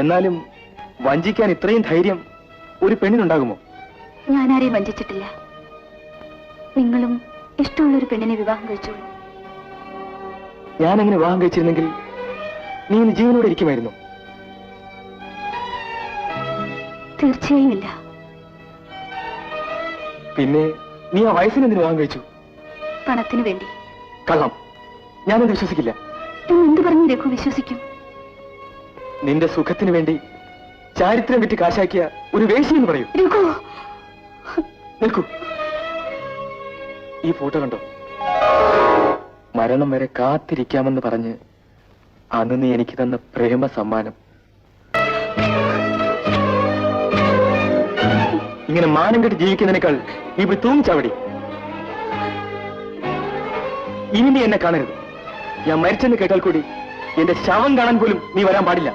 എന്നാലും വഞ്ചിക്കാൻ ഇത്രയും ധൈര്യം ഒരു പെണ്ണിനുണ്ടാകുമോ? ഞാൻ ആരെയും വഞ്ചിച്ചിട്ടില്ല. നിങ്ങളും ഇഷ്ടമുള്ളൊരു പെണ്ണിനെ വിവാഹം കഴിച്ചോളൂ. ഞാൻ അങ്ങനെ വിവാഹം കഴിച്ചിരുന്നെങ്കിൽ നീ ഇന്ന് ജീവനോടെ ഇരിക്കുമായിരുന്നു? തീർച്ചയായും ഇല്ല. പിന്നെ നീ ആ വയസ്സിന് എന്തിനു വിവാഹം കഴിച്ചു? പണത്തിന് വേണ്ടി. കള്ളം. ഞാനത് വിശ്വസിക്കില്ല. എന്ത് പറഞ്ഞു രഘു വിശ്വസിക്കും? നിന്റെ സുഖത്തിന് വേണ്ടി ചാരിത്രം വിറ്റ് കാശാക്കിയ ഒരു വേശി എന്ന് പറയൂ. രഘു, നിൽക്കൂ. ഈ ഫോട്ടോ കണ്ടോ? മരണം വരെ കാത്തിരിക്കാമെന്ന് പറഞ്ഞ് അന്ന് നീ എനിക്ക് തന്ന പ്രേമ സമ്മാനം. ഇങ്ങനെ മാനം കെട്ടി ജീവിക്കുന്നതിനേക്കാൾ നീ പോയി തൂങ്ങിച്ചാവടി. ഇനി നീ എന്നെ കാണരുത്. ഞാൻ മരിച്ചെന്ന് കേട്ടാൽ കൂടി എന്റെ ശവം കാണാൻ പോലും നീ വരാൻ പാടില്ല.